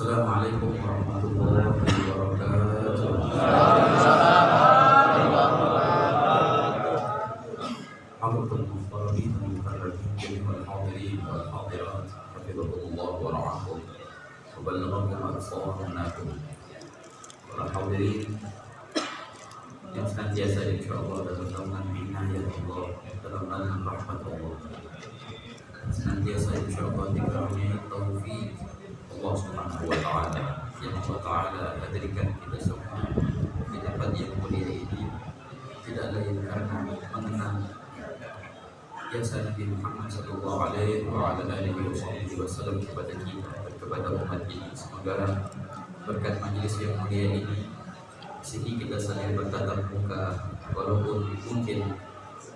Assalamualaikum warahmatullahi wabarakatuh. Hadratul muhtarin al-mukarramin wal hadirin wal hadirat, hafizahumullah wa ra'ahum wa ballaghahum arsalnakum. Para hadirin yang senantiasa insyaallah dalam naungan inayah Allah, dalam naungan rahmat Allah, senantiasa insyaallah dikaruniai taufik Allah Subhanahu wa ta'ala, yang Allah ta'ala berikan kita semua di tempat yang mulia ini tidak lain karena mengenal jasa Nabi Muhammad sallallahu alaihi wa ala alihi wasallam kepada kita dan kepada umat ini. Semoga berkat majelis yang mulia ini sehingga kita saling bertatap muka, walaupun mungkin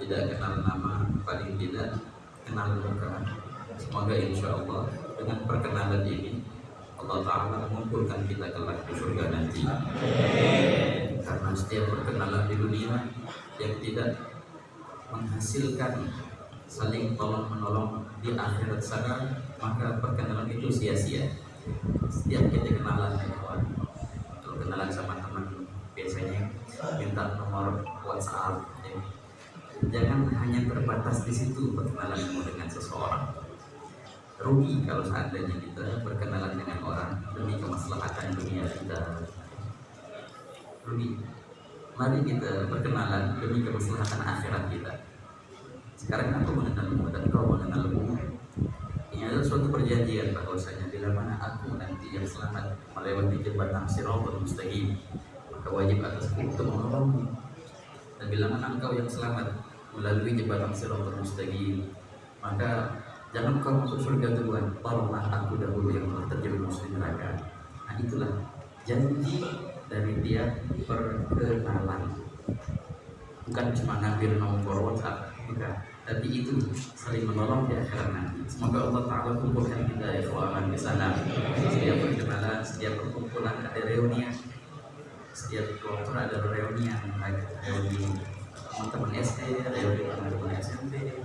tidak kenal nama, paling tidak kenal muka. Semoga insya Allah dengan perkenalan ini Allah Ta'ala mengumpulkan kita kelak di surga nanti. Karena setiap perkenalan di dunia yang tidak menghasilkan saling tolong menolong di akhirat sana, maka perkenalan itu sia-sia. Setiap kita kenalan, kalau kenalan sama teman biasanya minta nomor WhatsApp, ya. Jangan hanya terbatas di situ perkenalanmu dengan seseorang. Rugi kalau seandainya kita berkenalan dengan orang demi kemaslahatan dunia kita. Rugi. Mari kita berkenalan demi kemaslahatan akhirat kita. Sekarang aku mengenalmu dan kau mengenalmu. Ini adalah suatu perjanjian bahwasanya bila mana aku nanti yang selamat melewati jembatan Shiratal Mustaqim, maka wajib atasku untuk menolongmu. Dan bila mana engkau yang selamat melalui jembatan Shiratal Mustaqim, maka jangan kau masuk surga duluan, tolonglah aku dahulu yang telah terjerumus di neraka. Nah itulah janji dari dia perkenalan. Bukan cuma ngambil nomor WhatsApp, bukan. Tapi itu saling menolong di akhirat nanti. Semoga Allah Ta'ala kumpulkan kita ya kawan di sana. Setiap perkenalan, setiap perkumpulan ada reunian. Setiap waktu ada reunian, reuni teman-teman SD, reuni teman-teman SMP,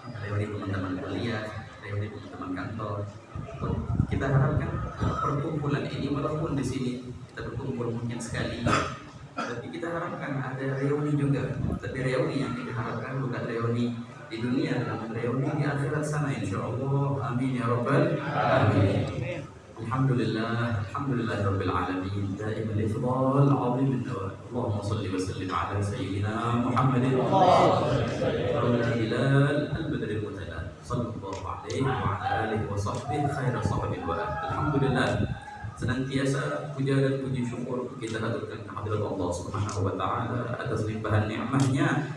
reuni teman-teman kuliah, reuni teman-teman kantor. Kita harapkan perkumpulan ini walaupun di sini kita berkumpul mungkin sekali, tapi kita harapkan ada reuni juga. Tapi reuni yang kita harapkan bukan reuni di dunia, namun reuni di akhirat sana insyaallah. Amin ya rabbal alamin. Alhamdulillah, alhamdulillah rabbil alamin. Daiman ifdal azim an-nawal. Allahumma shalli wa sallim ala sayyidina Muhammadin hilal al-badr al-mutalal sallallahu alaihi wa ala alihi wa sahbihi khaira sahbihi wa alhamdulillah. Senantiasa puja dan puji syukur kita haturkan kehadirat Allah Subhanahu wa ta'ala atas limpahan nikmatnya,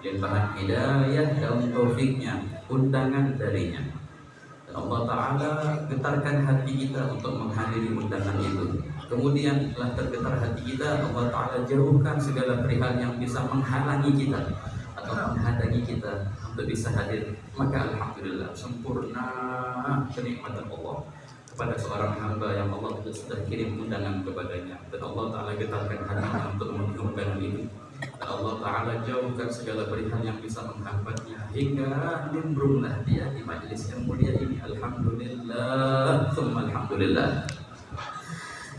limpahan hidayah dan taufiknya, undangan darinya. Dan Allah Ta'ala getarkan hati kita untuk menghadiri undangan itu. Kemudian telah tergetar hati kita, Allah Ta'ala jauhkan segala perihal yang bisa menghalangi kita atau menghadangi kita untuk bisa hadir. Maka alhamdulillah sempurna kenikmatan Allah pada seorang hamba yang Allah sudah kirim undangan kepadanya, dan Allah Ta'ala getarkan hatinya untuk memenuhi undangan ini. Dan Allah Ta'ala jauhkan segala perihal yang bisa menghambatnya hingga nimbrunglah dia di majelis yang mulia ini. Alhamdulillah, thumma alhamdulillah.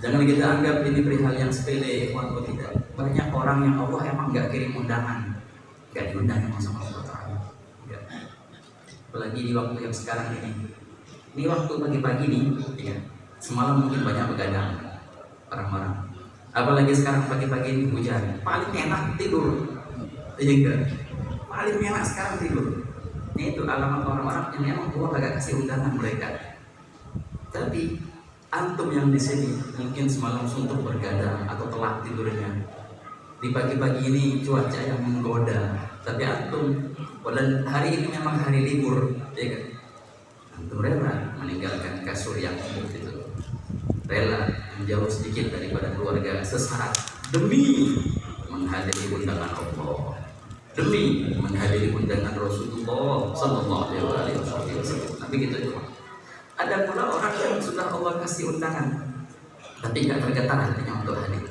Jangan kita anggap ini perihal yang sepele, atau tidak. Banyak orang yang Allah emang gak kirim undangan, gak diundang sama Allah Ta'ala. Apalagi di waktu yang sekarang ini. Ini waktu pagi-pagi nih, ya. Semalam mungkin banyak begadang orang-orang. Apalagi sekarang pagi-pagi ini hujan, paling enak tidur. Iya, paling enak sekarang tidur. Ini itu alamat orang-orang yang memang Allah agak kasih undangan mereka. Tapi antum yang di sini mungkin semalam suntuk bergadang atau telat tidurnya. Di pagi-pagi ini cuaca yang menggoda, tapi antum dan hari ini memang hari libur, ya kan? Antum rela meninggalkan kasur yang empuk itu, rela menjauh sedikit daripada keluarga sesaat demi menghadiri undangan Allah, demi menghadiri undangan Rasulullah Sallallahu Alaihi Wasallam. Tapi gitu cuma. Ada pula orang yang sudah Allah kasih undangan, tapi tidak tergetar hatinya untuk hadir.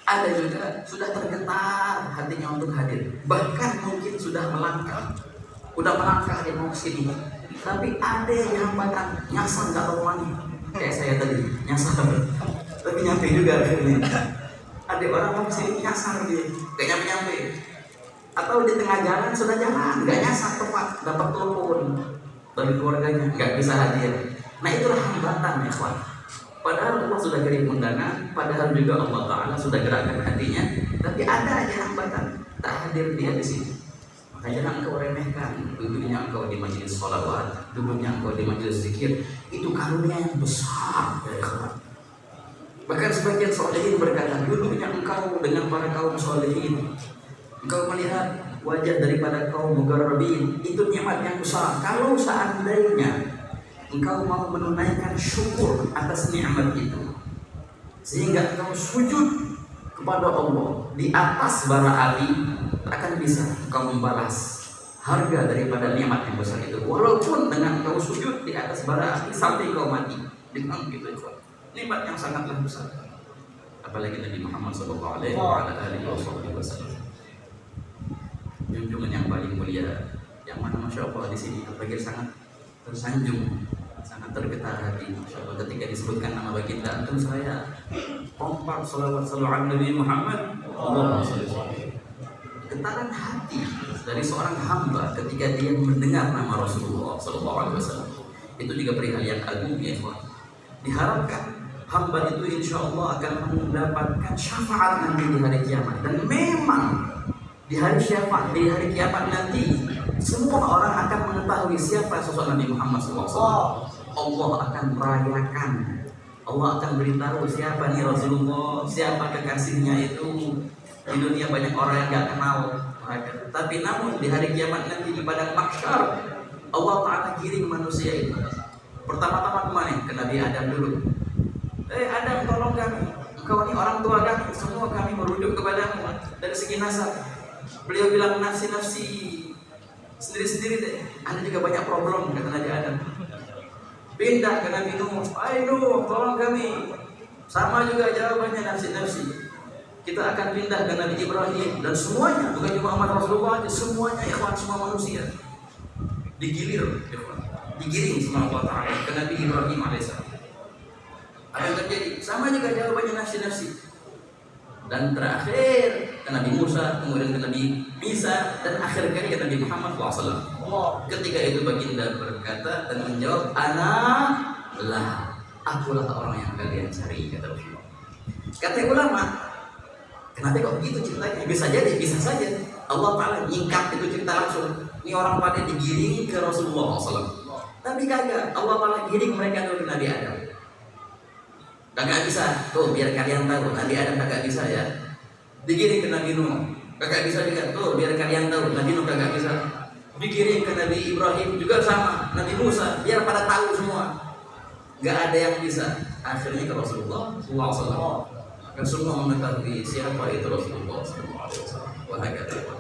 Ada juga sudah tergetar hatinya untuk hadir, bahkan mungkin sudah melangkah dia mau kesini, tapi ada yang hambatan nyasar nggak berani. kayak saya tadi nyasar, tapi nyampe juga akhirnya. Ada orang mau kesini nyasar dia, gak nyampe. Atau di tengah jalan sudah jalan, gak nyasar tepat, dapat telepon dari keluarganya, gak bisa hadir. Nah itulah hambatan ya kawan. Padahal Allah sudah kirim undangan, padahal juga Allah Ta'ala sudah gerakkan hatinya, tapi ada aja hambatan, tak hadir dia di sini. Maka jangan engkau remehkan duduknya engkau di majelis sholawat, duduknya engkau di majelis zikir, itu karunia yang besar ya kawan. Bahkan sebagian sholehin berkata, duduknya engkau dengan para kaum sholehin, engkau melihat wajah daripada kaum mugarrabin, itu nikmat yang besar. Kalau seandainya engkau mau menunaikan syukur atas nikmat itu, sehingga engkau sujud kepada Allah di atas bara api, akan bisa engkau membalas harga daripada nikmat yang besar itu, walaupun dengan engkau sujud di atas bara api sampai kau mati. Dengan gitu itu nikmat yang sangatlah besar. Apalagi Nabi Muhammad SAW, junjungan yang paling mulia, yang mana masya Allah di sini bagi sangat tersanjung, sangat tergetar hati masya Allah ketika disebutkan nama baginda antum. Saya kompak salawat ala Nabi Muhammad. Getaran hati dari seorang hamba ketika dia mendengar nama Rasulullah SAW itu juga perihal yang agung ya kawan. Diharapkan hamba itu insya Allah akan mendapatkan syafaat nanti di hari kiamat. Dan memang di hari syafaat, di hari kiamat nanti semua orang akan mengetahui siapa sosok Nabi Muhammad SAW. Allah akan merayakan, Allah akan beritahu siapa nih Rasulullah, siapa kekasihnya itu. Di dunia banyak orang yang gak kenal mereka, tapi namun di hari kiamat nanti di padang mahsyar Allah Ta'ala kirim manusia itu. Pertama-tama kemana? Ke Nabi Adam dulu. Adam, tolong kami, engkau ini orang tua kami, semua kami merujuk kepadamu dari segi nasab. Beliau bilang nafsi-nafsi, sendiri-sendiri deh, Anda juga banyak problem, kata Nabi Adam. Pindah ke Nabi Nuh, ayo tolong kami, sama juga jawabannya nafsi-nafsi. Kita akan pindah ke Nabi Ibrahim, dan semuanya, bukan cuma Muhammad Rasulullah aja, semuanya ikhwan, semua manusia digilir, ikhwan, digiring sama Allah Ta'ala ke Nabi Ibrahim AS. Apa yang terjadi? Sama juga jawabannya nafsi-nafsi. Dan terakhir ke Nabi Musa, kemudian ke Nabi Isa, dan akhir kali ke Nabi Muhammad SAW. Ketika itu baginda berkata dan menjawab, Ana-lah, akulah orang yang kalian cari, kata Rasulullah. Kata ulama, kenapa kok begitu ceritanya? Bisa jadi, bisa saja Allah Ta'ala nyingkap itu cerita langsung. Ini orang pada digiring ke Rasulullah SAW, tapi kagak, Allah Ta'ala giring mereka dulu ke Nabi Adam. Kagak bisa, tuh biar kalian tahu Nabi Adam kagak bisa ya. Digiring ke Nabi Nuh, kagak bisa juga, tuh biar kalian tahu Nabi Nuh kagak bisa. Digiring ke Nabi Ibrahim juga sama, Nabi Musa, biar pada tahu semua. Gak ada yang bisa. Akhirnya ke Rasulullah SAW, dan semua mengetahui siapa itu Rasulullah SAW.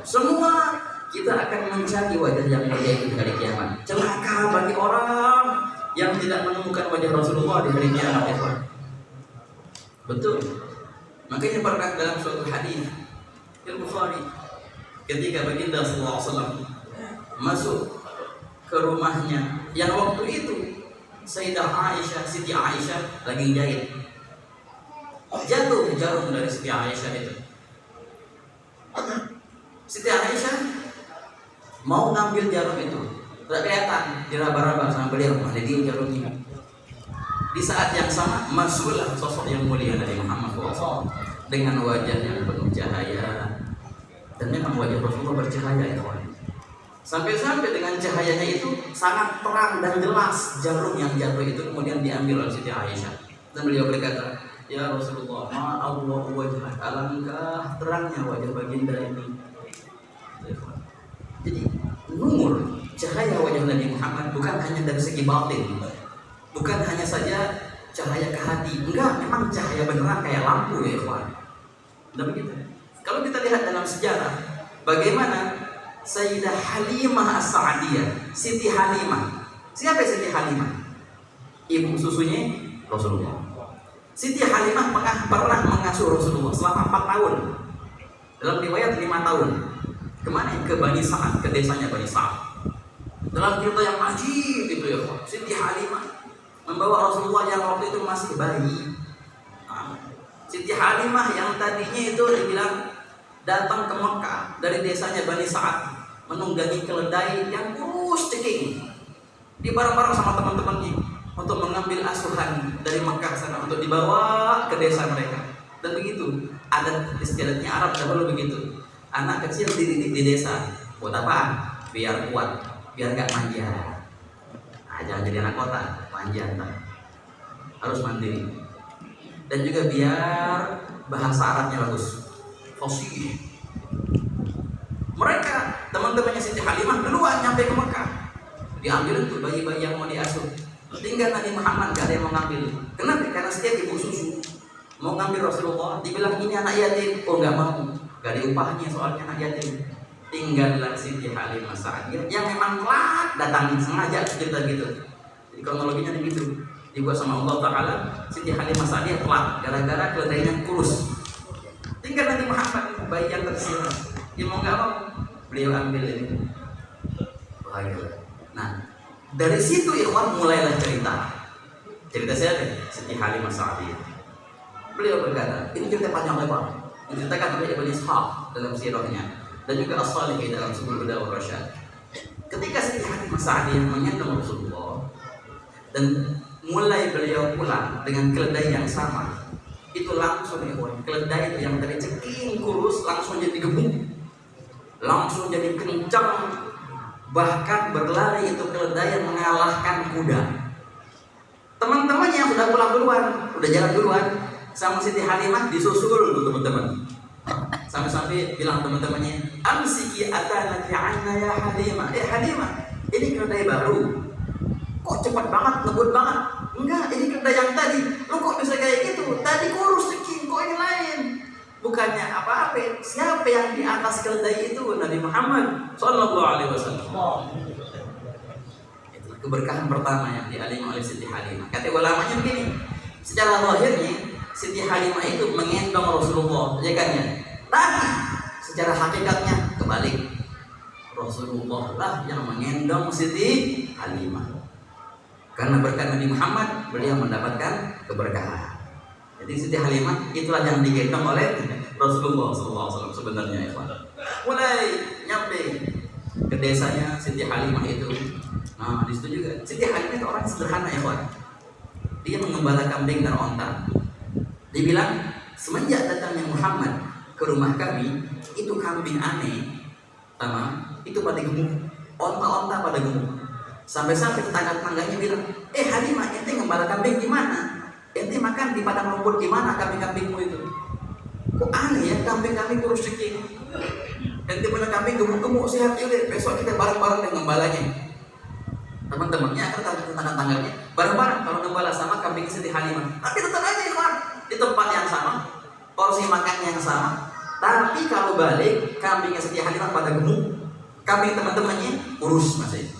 Semua kita akan mencari wajah yang mulia itu di hari kiamat. Celaka bagi orang yang tidak menemukan wajah Rasulullah di hari kiamat. Betul. Makanya pernah dalam suatu hadis Al-Bukhari, ketika baginda sallallahu alaihi wasallam masuk ke rumahnya, yang waktu itu Sayyidah Aisyah, Siti Aisyah lagi jahit. Jatuh jarum dari Siti Aisyah itu. Siti Aisyah mau ngambil jarum itu, tidak kelihatan, diraba-raba sama beliau, mana dia jarumnya. Di saat yang sama masuklah sosok yang mulia dari Muhammad SAW dengan wajah yang penuh cahaya, dan memang wajah Rasulullah bercahaya ya kawan. Sampai-sampai dengan cahayanya itu sangat terang dan jelas jarum yang jatuh itu kemudian diambil oleh Siti Aisyah, dan beliau berkata, ya Rasulullah, ma'allahu wajah, alangkah terangnya wajah baginda ini. Jadi nur cahaya wajah Nabi Muhammad bukan hanya dari segi batin, bukan hanya saja cahaya ke hati, enggak, memang cahaya beneran kayak lampu ya ikhwan. Dan begitu. Kalau kita lihat dalam sejarah, bagaimana Sayyidah Halimah As-Sa'diyah, Siti Halimah. Siapa Siti Halimah? Ibu susunya Rasulullah. Siti Halimah pernah mengasuh Rasulullah selama 4 tahun. Dalam riwayat 5 tahun. Kemana? Ke Bani Sa'ad, ke desanya Bani Sa'ad. Dalam cerita yang ajib itu ya, Siti Halimah membawa Rasulullah yang waktu itu masih bayi. Siti Halimah yang tadinya itu dibilang datang ke Mekah dari desanya Bani Sa'ad menunggangi keledai yang kurus ceking, di bareng-bareng sama teman-temannya untuk mengambil asuhan dari Mekah sana untuk dibawa ke desa mereka. Dan begitu adat istiadatnya Arab dahulu begitu. Anak kecil dididik di desa buat apa? Biar kuat, biar gak manja. Jangan jadi anak kota, manja entar. Harus mandiri. Dan juga biar bahasa Arabnya bagus, fasih. Mereka, teman-temannya Siti Halimah duluan nyampe ke Mekah. Diambil tuh bayi-bayi yang mau diasuh. Tinggal Nabi Muhammad gak ada yang mau ngambil. Kenapa? Karena setiap ibu susu mau ngambil Rasulullah, dibilang ini anak yatim. Oh gak mau, gak ada upahnya soalnya anak yatim. Tinggallah Siti Halimah Sa'diyah yang memang telat datang sengaja cerita gitu. Jadi kronologinya begitu. Dibuat sama Allah Ta'ala, Siti Halimah Sa'diyah telat gara-gara keledainya kurus. Tinggal Nabi Muhammad, bayi yang tersirat. Dia mau nggak mau, beliau ambil ini. Bahagia. Nah, dari situ ikhwan mulailah cerita. Cerita siapa? Siti Halimah Sa'diyah. Beliau berkata, ini cerita panjang lebar. Diceritakan oleh Ibnu Ishaq dalam sirahnya dan juga As-Salihi dalam Subul Huda wal Rasyad. Ketika Siti Halimah Sa'diyah menggendong Rasulullah dan mulai beliau pulang dengan keledai yang sama, itu langsung keledai itu yang tadi ceking kurus langsung jadi gemuk, langsung jadi kencang, bahkan berlari itu keledai yang mengalahkan kuda. Teman-temannya yang sudah pulang duluan, udah jalan duluan, sama Siti Halimah disusul dulu teman-teman. Sampai-sampai bilang teman-temannya, amsiki atanaki anna ya Halimah. Halimah, ini keledai baru. Kok cepat banget, ngebut banget? Enggak, ini keledai yang tadi. Lo kok bisa kayak gitu? Tadi kurus ceking, kok ini lain? Bukannya apa-apa. Siapa yang di atas keledai itu? Nabi Muhammad Sallallahu Alaihi Wasallam. Itu keberkahan pertama yang dialami oleh Siti Halimah. Kata ulamanya begini, secara lahirnya Siti Halimah itu menggendong Rasulullah, ya kan ya? Tapi secara hakikatnya kebalik, Rasulullah lah yang menggendong Siti Halimah. Karena berkat Nabi Muhammad, beliau mendapatkan keberkahan. Jadi Siti Halimah itulah yang digendong oleh Rasulullah SAW sebenarnya. Mulai nyampe ke desanya Siti Halimah itu. Nah, di situ juga Siti Halimah itu orang sederhana ya, kawan. Dia mengembala kambing dan onta. Dibilang semenjak datangnya Muhammad ke rumah kami, itu kambing aneh, sama itu pada gemuk, onta-onta pada gemuk. Sampai-sampai tetangga-tetangganya bilang, Halimah, ente ngembala kambing gimana? Ente makan di padang rumput gimana kambing-kambingmu itu? Kok aneh ya, kambing-kambing kurus sedikit. Ente punya kambing gemuk-gemuk, sehat yaudah, besok kita bareng-bareng dengan ngembalanya. Teman-temannya akan tetangga-tetangganya bareng-bareng kalau ngembala sama kambing Siti Halimah. Tapi tetap aja ikhwan, di tempat yang sama, porsi makannya yang sama. Tapi kalau balik, kambingnya Siti Halimah pada gemuk, kambing teman-temannya kurus masih.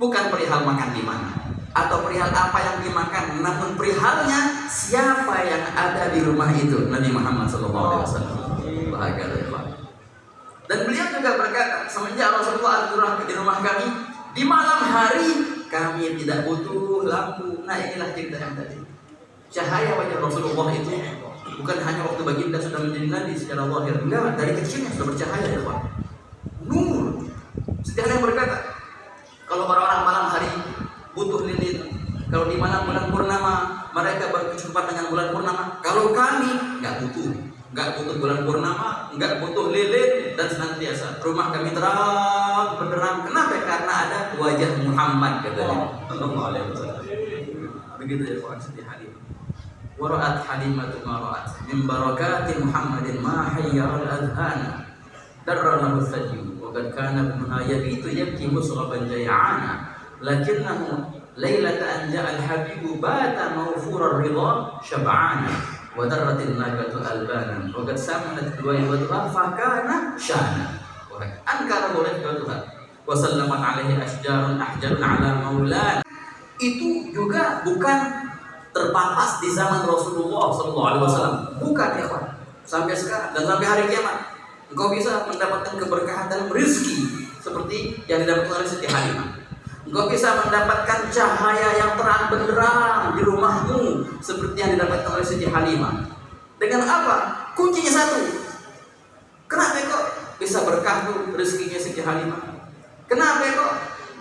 Bukan perihal makan di mana atau perihal apa yang dimakan, namun perihalnya siapa yang ada di rumah itu, Nabi Muhammad SAW. Bahagia Allah. Dan beliau juga berkata, semenjak Rasulullah ada di rumah kami, di malam hari kami tidak butuh lampu. Nah, inilah cerita yang tadi. Cahaya wajah Rasulullah itu bukan hanya waktu baginda sudah menjadi nabi secara zahir, enggak, dari kecilnya sudah bercahaya ya Pak. Nur. Setiap yang berkata, kalau orang-orang malam hari butuh lilin, kalau di malam bulan purnama mereka berkecukupan dengan bulan purnama. Kalau kami nggak butuh bulan purnama, nggak butuh lilin, dan senantiasa rumah kami terang benderang. Kenapa? Karena ada wajah Muhammad katanya. Begitu ya Pak Siti Halimah. Waraat Halimatu maraat min barakati Muhammadin ma hayyal adhana darra lahu sajju. وقد كان ابنها يبيت يبكي مسربا جيعانا لكنه ليلة أن جاء الحبيب بات موفور الرضا شبعانا ودرت الناقة ألبانا وقد سمنت دويبتها فكان شانا أنكر رفقتها وسلمت عليه أحجار على مولانا. Itu juga bukan terpampas di zaman Rasulullah SAW, bukan ya kawan, sampai sekarang dan sampai hari kiamat. Engkau bisa mendapatkan keberkahan dalam rezeki seperti yang didapatkan oleh Siti Halimah. Engkau bisa mendapatkan cahaya yang terang benderang di rumahmu seperti yang didapatkan oleh Siti Halimah. Dengan apa? Kuncinya satu. Kenapa kok bisa berkah tuh rezekinya Siti Halimah? Kenapa kok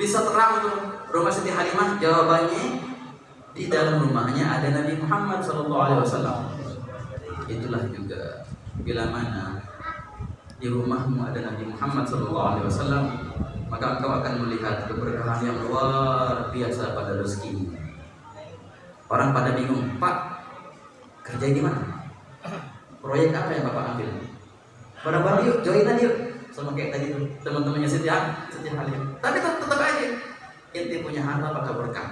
bisa terang tuh rumah Siti Halimah? Jawabannya, di dalam rumahnya ada Nabi Muhammad SAW. Itulah juga, bila mana di rumahmu ada Nabi Muhammad SAW, maka engkau akan melihat keberkahan yang luar biasa pada rezeki. Orang pada bingung, Pak, kerja di mana? Proyek apa yang Bapak ambil? Barang-barang yuk, joinan yuk. Sama kayak tadi tuh, teman-temannya Siti Halimah. Tapi tetap aja, ente punya harta apakah berkah?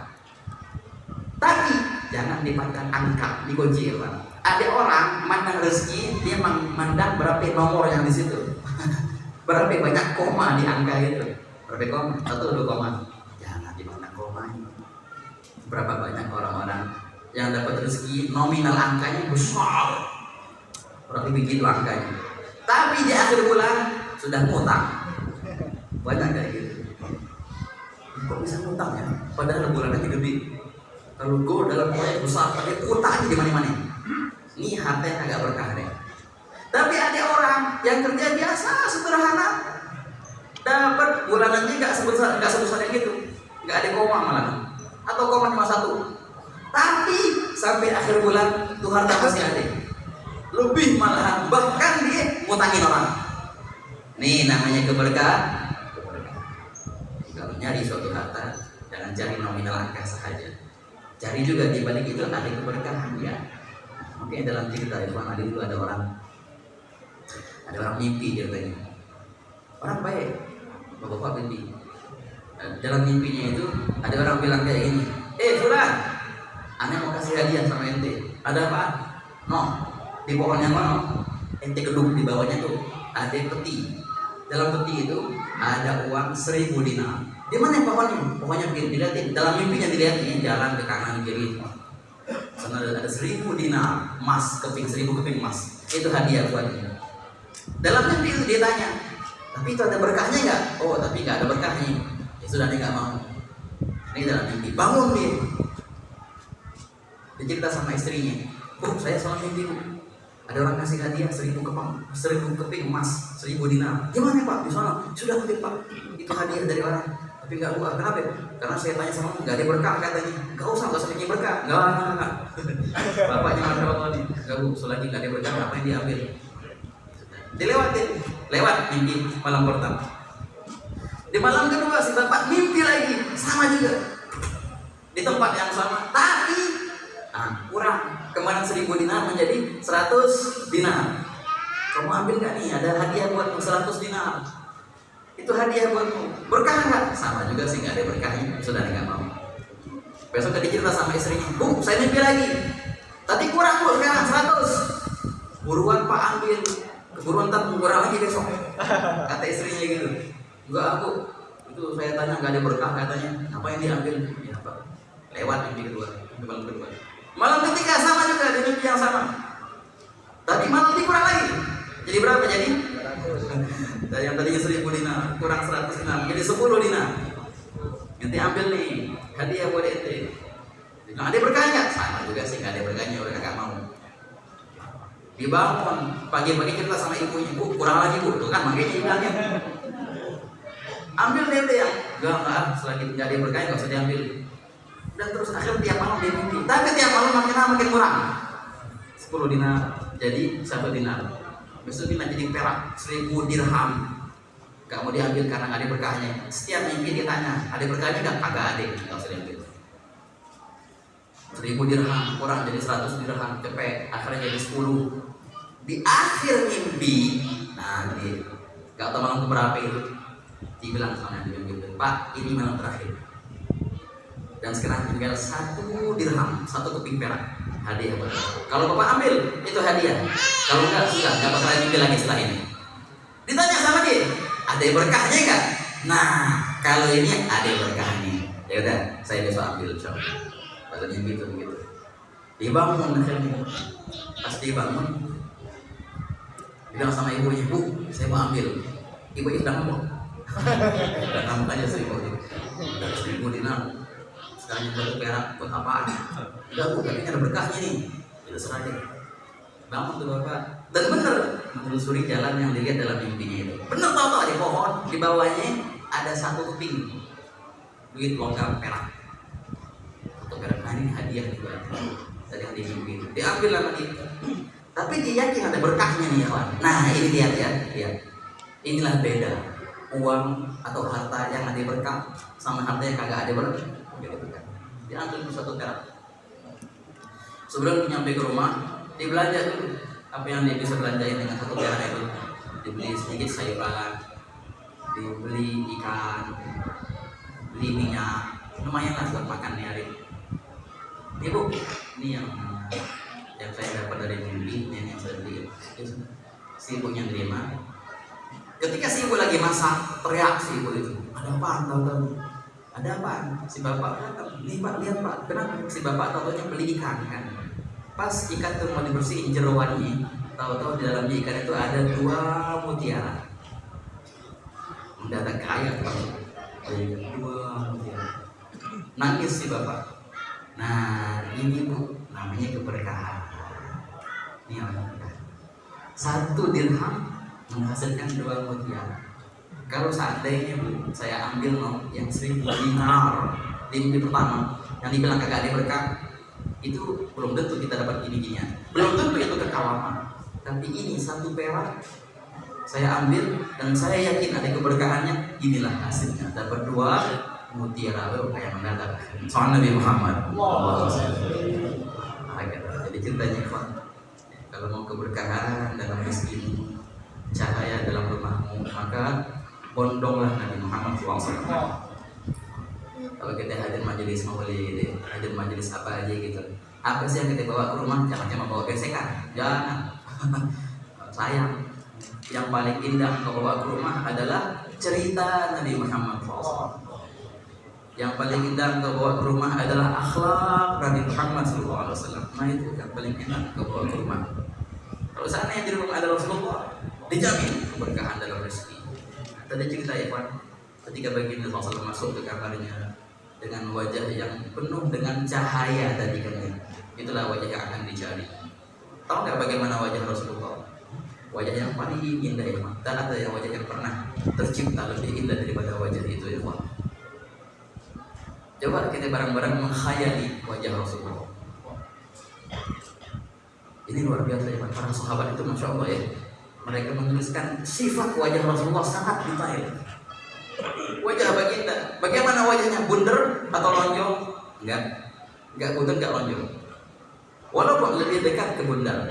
Tapi jangan dipandang angka, dikunci ya. Ada orang mandang rezeki, dia mandang berapa nomor yang di situ. Berapa banyak koma di angka itu. Berapa koma? 1, 2 koma. Jangan dipandang koma ini. Berapa banyak orang-orang yang dapat rezeki nominal angkanya besar. Berapa begitu angkanya. Tapi di akhir bulan sudah ngutang. Banyak kayak gitu. Kok bisa ngutang ya? Padahal bulannya gede. Kalau gue dalam proyek besar, tapi utang di mana-mana. Ini harta yang agak berkah deh. Tapi ada orang yang kerja biasa, sederhana, dapat bulanannya nggak sebesar yang gitu, nggak ada koma malah, atau koma cuma 1. Tapi sampai akhir bulan tuh harta masih ada, lebih malahan, bahkan dia ngutangin orang. Nih namanya keberkahan. Kalau nyari suatu harta, jangan cari nominal angka saja, cari juga di balik itu ada keberkahan ya. Oke, dalam cerita Ikhwan Adi itu ada orang mimpi ceritanya. Orang baik, bapak mimpi. Dalam mimpinya itu ada orang bilang kayak gini, Fulan, aneh mau kasih hadiah sama ente. Ada apa? No, di pohon yang mana? Ente gedung di bawahnya tuh ada peti. Dalam peti itu ada uang 1000 dinar. Di mana pohonnya? Pohonnya dilihatin. Dalam mimpinya dilihatin, jalan ke kanan kiri. Sana ada 1000 dinar emas, 1000 keping emas. Itu hadiah buatnya. Dalam mimpi itu dia tanya, tapi itu ada berkahnya nggak? Oh, tapi nggak ada berkahnya. Ya sudah, dia nggak mau. Ini dalam mimpi. Bangun dia. Dia cerita sama istrinya, Bu, saya salah mimpi, Bu. Ada orang kasih hadiah 1000 keping emas, 1000 dinar. Gimana Pak? Di sana. Sudah ambil Pak. Itu hadiah dari orang. Tapi nggak buka. Kenapa? Karena saya tanya sama nggak ada berkah katanya. Nggak usah bikin berkah. Nggak. Bapaknya Masya Allah nih. Nggak Bu, selagi nggak ada berkah, apa yang diambil? Lewat mimpi malam pertama. Di malam kedua si bapak mimpi lagi, sama juga. Di tempat yang sama, tapi kurang. Kemarin 1000 dinar menjadi 100 dinar. Kamu ambil nggak nih? Ada hadiah buatmu 100 dinar. Itu hadiah buatmu. Berkah nggak? Sama juga sih, nggak ada berkahnya. Sudah nggak mau. Besok tadi cerita sama istrinya, Bu, saya mimpi lagi. Tapi kurang Bu, sekarang 100. Buruan Pak ambil. Buruan tak kurang lagi besok. Kata istrinya gitu. Enggak aku. Itu saya tanya nggak ada berkah katanya. Apa yang diambil? Ya Pak. Lewat mimpi kedua. Malam kedua. Malam ketiga sama juga di mimpi yang sama. Tapi malam ini kurang lagi. Jadi berapa jadi? Dari yang tadinya 1000 dinar kurang 100 dinar jadi 10 dinar. Nanti ambil nih hadiah buat ente. Nah, ada berkahnya? Sama juga sih, nggak ada berkahnya, udah kakak mau. Dibangun pagi-pagi cerita sama ibunya, Bu, kurang lagi Bu, tuh kan makanya bilangnya. Ambil ente yang enggak, selagi nggak ada berkahnya nggak usah diambil. Dan terus akhirnya tiap malam dia mimpi. Tapi tiap malam makin lama makin kurang. 10 dinar jadi 1 dinar. Besok dinar jadi perak 1000 dirham. Gak mau diambil karena nggak ada berkahnya. Setiap mimpi dia tanya, ada berkahnya nggak? Agak ada, nggak usah diambil. 1000 dirham kurang jadi 100 dirham, cepet. Akhirnya jadi 10. Di akhir mimpi, nah dia nggak tahu malam keberapa itu, dibilang sama dia gitu, Pak, ini malam terakhir. Dan sekarang tinggal 1 dirham, 1 keping perak, hadiah buat Bapak. Kalau Bapak ambil, itu hadiah. Kalau enggak, sudah, enggak bakalan mimpi lagi setelah ini. Ditanya sama dia, ada berkahnya enggak? Nah, kalau ini ada berkahnya. Ya udah, saya besok ambil, coba. Pada mimpi itu begitu. Dibangun akhirnya. Pas dibangun, bilang sama ibunya, Bu, saya mau ambil. Ibu sedang ngomong, Dan nambah aja 1.000 itu. Dari 1.000 dinar. Sekarang yang baru perak buat apaan? Enggak bu, tapi ada berkahnya nih. Itu serah deh. Bangun tuh bapak. Dan bener menelusuri jalan yang dilihat dalam mimpinya itu. Bener tau di pohon di bawahnya ada 1 keping duit logam perak. Atau perak, nah ini hadiah juga dari yang dimimpi. Diambil sama dia. Tapi dia yakin ada berkahnya nih ya kawan. Nah ini lihat ya, lihat. Inilah beda uang atau harta yang ada berkah sama harta yang kagak ada berkah. Dia ambil 1 perak. Sebelum nyampe ke rumah, dia belanja dulu apa yang dia bisa belanjain dengan 1 perak itu. Dibeli sedikit sayuran, dibeli ikan, beli minyak, lumayan lah buat makan nih hari. Ini bu, ini yang saya dapat dari mimpi, ini yang saya beli. Si ibunya nerima. Ketika si ibu lagi masak, teriak si ibu itu, ada apaan tahu? Ada apaan? Si bapak datang, nih pak lihat pak, kenapa? Si bapak tahu-tahunya beli ikan kan. Pas ikan itu mau dibersihin jeroannya, tahu-tahu di dalamnya ikan itu ada 2 mutiara. Mendadak kaya pak. 2 mutiara. Nangis si bapak. Nah ini bu, namanya keberkahan. Ini yang berkah. 1 dirham menghasilkan 2 mutiara. Kalau seandainya bu, saya ambil yang 1.000 dinar di mimpi pertama, yang dibilang kagak ada berkah, itu belum tentu kita dapat gini-ginian. Belum tentu itu kekawaman. Tapi ini 1 perak saya ambil dan saya yakin ada keberkahannya. Inilah hasilnya, dapat 2 mutiara. Kayak mendadak. Soal Nabi Muhammad. Jadi ceritanya kalau mau keberkahan dalam rezekimu, cahaya dalam rumahmu, maka bondonglah Nabi Muhammad SAW. Kalau kita hadir majelis maulid, hadir majelis apa aja gitu, apa sih yang kita bawa ke rumah? Jangan cuma bawa gesekan, jangan. Sayang. Yang paling indah kalau bawa ke rumah adalah cerita Nabi Muhammad SAW. Yang paling indah kalau bawa ke rumah adalah akhlak Nabi Muhammad SAW. Nah itu yang paling enak kalau bawa ke rumah. Kalau seandainya di rumah ada Rasulullah, dijamin keberkahan dalam rezeki. Tadi cerita ya Pak, ketika baginda Rasulullah masuk ke kamarnya dengan wajah yang penuh dengan cahaya tadi kan, itulah wajah yang akan dicari. Tahu nggak bagaimana wajah Rasulullah? Wajah yang paling indah ya Pak. Dan ada yang wajah yang pernah tercipta lebih indah daripada wajah itu ya Pak. Coba kita bareng-bareng menghayali wajah Rasulullah. Ini luar biasa ya Pak. Para sahabat itu masya Allah ya. Mereka menuliskan sifat wajah Rasulullah sangat detail. Wajah baginda, bagaimana wajahnya? Bundar atau lonjong? Enggak bundar, enggak lonjong. Walaupun lebih dekat ke bundar.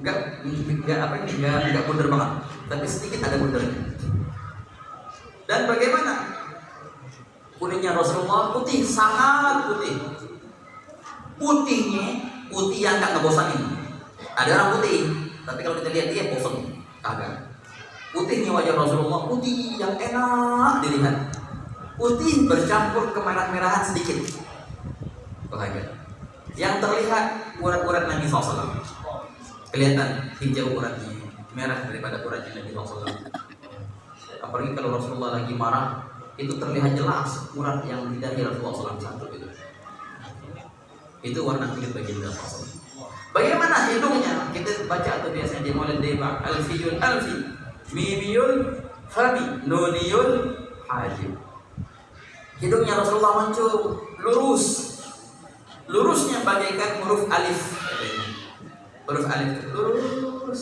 Enggak bundar banget, tapi sedikit ada bundarnya. Dan bagaimana kulitnya Rasulullah? Putih, sangat putih. Putihnya putih yang enggak ngebosanin. Ada orang putih, tapi kalau kita lihat dia bosan, kagak. Putihnya wajah Rasulullah putih yang enak dilihat. Putih bercampur kemerah-merahan sedikit. Bahagia. Yang terlihat urat-urat Nabi SAW. Kelihatan hijau uratnya, merah daripada uratnya Nabi SAW. Apalagi kalau Rasulullah lagi marah, itu terlihat jelas urat yang di dahi Rasulullah SAW itu. Itu warna kulit baginda SAW. Bagaimana hidungnya? Kita baca atau biasanya di Maulid Deba, alfiyul alfi, mimiyul fami, nuniyul hajib. Hidungnya Rasulullah mancung, lurus. Lurusnya bagaikan huruf alif. Huruf alif itu lurus.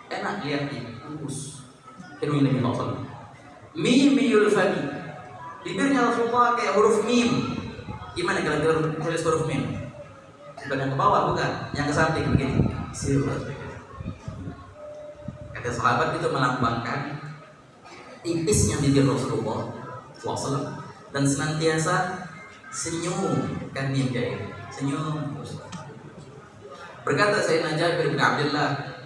Enak lihatnya, lurus. Hidungnya Nabi SAW. Mimiyul fami. Bibirnya Rasulullah kayak huruf mim. Gimana kalau tulis huruf mim? Bukan yang ke bawah, bukan, yang ke samping begini. Kata sahabat itu melambangkan tipisnya bibir Rasulullah SAW dan senantiasa senyum kan dia senyum. Berkata Sayyidina Jabir bin Abdullah,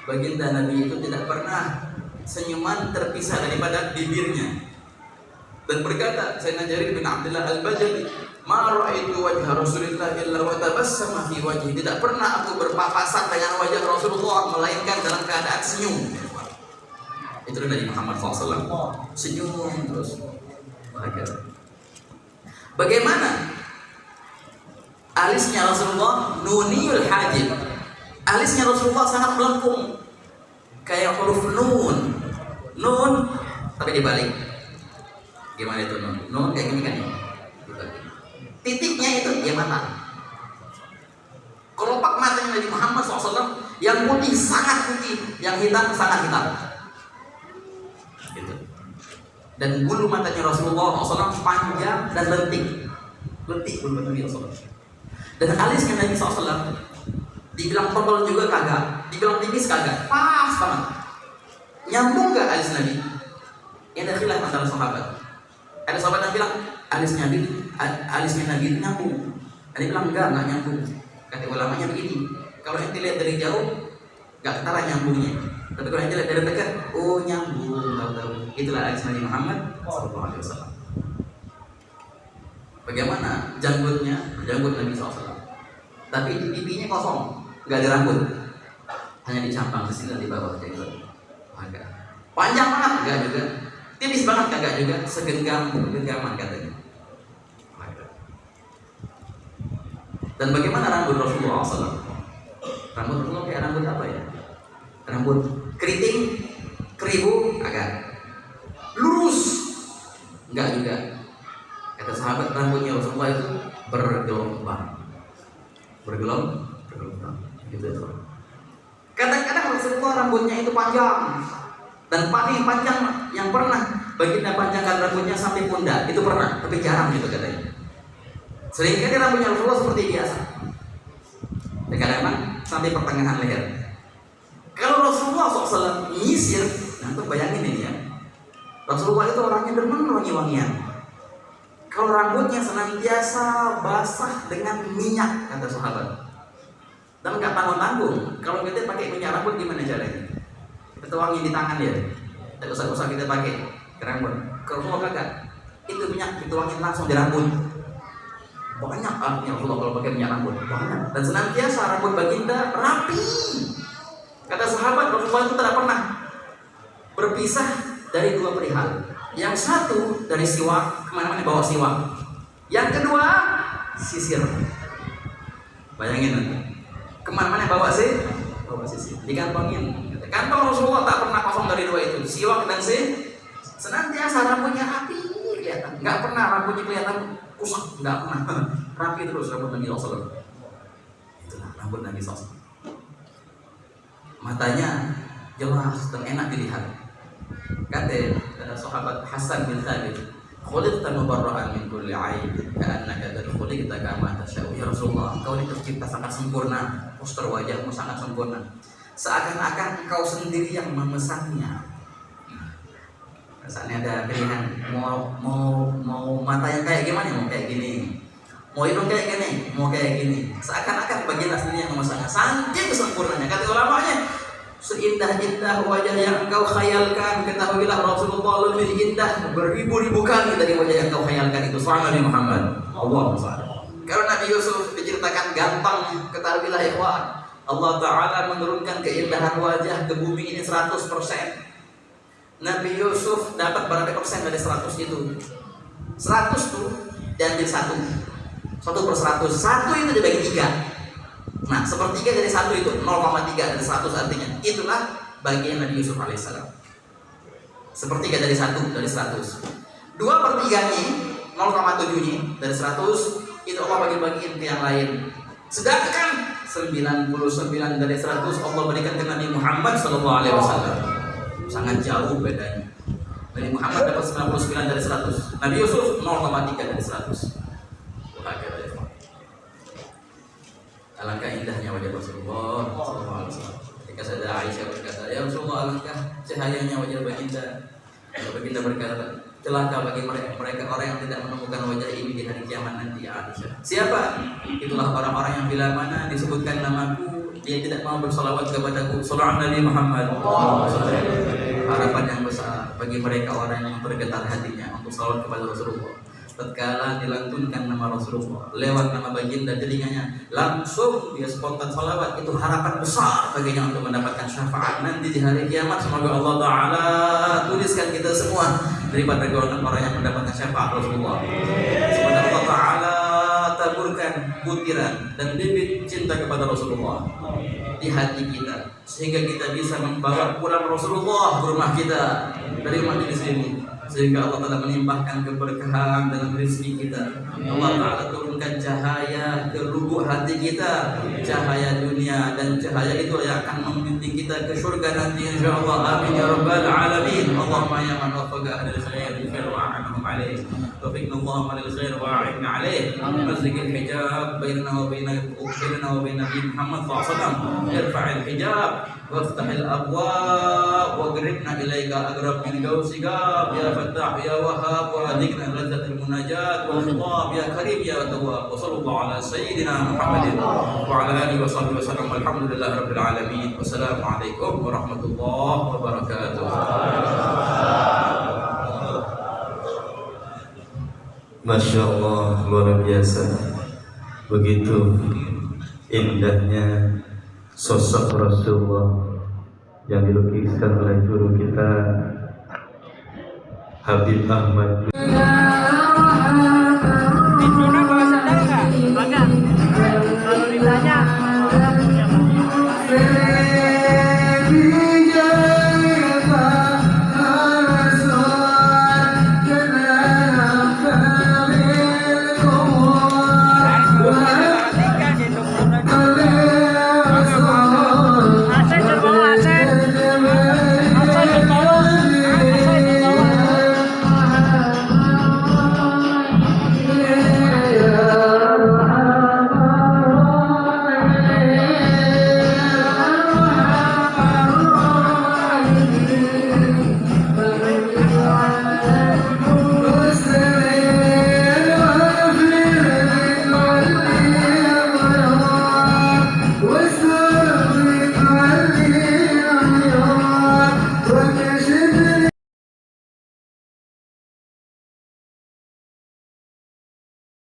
baginda Nabi itu tidak pernah senyuman terpisah daripada bibirnya. Dan berkata Sayyidina Jabir bin Abdullah al-Bajali, Ma ra'aitu wajha Rasulillah illa wa tabassama fi wajhi. Tidak pernah aku berpapasan dengan wajah Rasulullah melainkan dalam keadaan senyum. Itu dari Muhammad SAW. Senyum terus. Bahagia. Bagaimana alisnya Rasulullah? Nuniyul hajib. Alisnya Rasulullah sangat melengkung, kayak huruf nun. Nun tapi dibalik. Gimana itu nun? Nun kayak gini kan? Titiknya itu dia mata. Kelopak matanya Nabi Muhammad SAW yang putih sangat putih, yang hitam sangat hitam. Gitu. Dan bulu matanya Rasulullah SAW panjang dan lentik bulu mata Nabi SAW. Dan alisnya Nabi SAW dibilang tebal juga kagak, dibilang tipis kagak, pas banget. Nyambung gak alis Nabi? Ini ada khilaf antara sahabat. Ada sahabat yang bilang alisnya Nabi nyambung. Ada yang bilang enggak nyambung. Kata ulamanya begini, kalau ente lihat dari jauh enggak ketara nyambungnya. Tapi kalau ente lihat dari dekat, oh nyambung, tahu. Itulah alis Nabi Muhammad SAW. Bagaimana janggutnya? Janggut Nabi SAW. Tapi di pipinya kosong, enggak ada rambut. Hanya dicampang ke sini dan di bawah janggut. Agak panjang banget enggak juga. Tipis banget kagak juga, segenggaman katanya. Dan bagaimana rambut Rasulullah SAW? Rambut Rasulullah kayak rambut apa ya? Rambut keriting, keribu, agak lurus, enggak juga. Kata sahabat, rambutnya Rasulullah itu bergelombang, gitu. Kadang-kadang Rasulullah rambutnya itu panjang, dan paling panjang yang pernah baginda panjangkan rambutnya sampai pundak itu pernah, tapi jarang gitu katanya. Seringkali rambutnya Rasulullah seperti biasa, kadang-kadang sampai pertengahan leher. Kalau Rasulullah SAW nyisir, nah tuh bayangin ini ya, Rasulullah itu orangnya demen wangi-wangian. Kalau rambutnya senantiasa basah dengan minyak, kata sahabat, dan nggak tanggung-tanggung. Kalau kita pakai minyak rambut gimana caranya? Kita tuangin di tangan ya, tidak usah kita pakai ke rambut. Kalau Rasulullah kagak, itu minyak dituangin langsung di rambut. Banyak artinya Rasulullah kalau pakai minyak rambut, banyak. Dan senantiasa rambut baginda rapi. Kata sahabat, Rasulullah itu tidak pernah berpisah dari dua perihal. Yang satu dari siwak, kemana-mana bawa siwak. Yang kedua sisir. Bayangin nanti, kemana-mana bawa sisir, dikantongin. Kantong Rasulullah tak pernah kosong dari dua itu, siwak dan senantiasa rambutnya rapi kelihatan. Nggak pernah rambutnya kelihatan kusut, nggak pernah. Rapi terus rambut Nabi SAW. Itulah rambut Nabi SAW. Matanya jelas dan enak dilihat. Kata sahabat Hasan bin Thabit, "Khuliqta mubarra'an min kulli 'aib, ka'annaka qad khuliqta kama tasha'u." Ya Rasulullah, engkau ini tercipta sangat sempurna, postur wajahmu sangat sempurna, seakan-akan engkau sendiri yang memesannya. Misalnya ada pilihan, mau mata yang kayak gimana? Mau kayak gini. Mau hidung kayak gini, mau kayak gini. Seakan-akan bagian sendiri yang memesannya. Saking sempurnanya. Kata ulamanya, seindah-indah wajah yang engkau khayalkan, ketahuilah Rasulullah lebih indah beribu-ribu kali dari wajah yang engkau khayalkan itu. Sallallahu alaihi Muhammad. Allahumma shalli. Kalau Nabi Yusuf diceritakan ganteng, ketahuilah ikhwan, Allah Ta'ala menurunkan keindahan wajah ke bumi ini 100%. Nabi Yusuf dapat berapa persen dari 100 itu? 100 tuh diambil 1/100. 1 itu dibagi 3. Nah, sepertiga dari 1 itu 0,3 dari 100 artinya. Itulah bagian Nabi Yusuf alaihissalam. Sepertiga dari 1 dari 100. 2/3-nya 0,7-nya dari 100 itu Allah bagi-bagiin ke yang lain. Sedangkan 99 dari 100 Allah berikan ke Nabi Muhammad SAW. Sangat jauh bedanya. Nabi Muhammad dapat 99 dari 100, Nabi Yusuf 0,3 dari 100. Alangkah indahnya wajah Rasulullah SAW. Ketika Sayyidah Aisyah berkata, "Ya Rasulullah, alangkah cahayanya wajah baginda." Baginda berkata, "Celaka bagi mereka orang yang tidak menemukan wajah ini di hari kiamat nanti." Ya Aisyah, siapa? Itulah orang-orang yang bila mana disebutkan namaku, dia tidak mau bersalawat kepadaku. Sallallahu Nabi Muhammad. Harapan yang besar bagi mereka orang yang bergetar hatinya untuk salawat kepada Rasulullah. tatkala dilantunkan nama Rasulullah lewat nama baginda telinganya, langsung dia spontan salawat. Itu harapan besar baginya untuk mendapatkan syafaat nanti di hari kiamat. Semoga Allah Ta'ala tuliskan kita semua daripada golongan orang yang mendapatkan syafaat Rasulullah. Semoga Allah Ta'ala taburkan butiran dan bibit cinta kepada Rasulullah di hati kita, sehingga kita bisa membawa pulang Rasulullah ke rumah kita dari majelis ini, sehingga Allah Ta'ala melimpahkan keberkahan dalam rezeki kita. Allah Ta'ala turunkan cahaya ke lubuk hati kita, cahaya dunia, dan cahaya itu yang akan membimbing kita ke surga nanti insyaallah. Amin ya rabbal alamin. Allahumma ya man wafaqa ahlil khair wa'anhum alaih, taufiqna Allahumma lil khair wa'inna alaih, masjidil hijab bainana wa baina Nabi Muhammad sallallahu alaihi wasallam, irfa'il hijab waftahil abwab wa qribna ilaika aqrab min gawsika ya Fattah ya Wahhab wa adikna lazzatul munajat wa khitab ya Karim ya Tawwab. Wa sallallahu ala sayyidina Muhammadin wa ala alihi wa sahbihi wasallam. Alhamdulillahi rabbil alamin. Wassalamualaikum warahmatullahi wabarakatuh. Masya Allah, luar biasa. Begitu indahnya sosok Rasulullah yang dilukiskan oleh guru kita Habib Ahmad.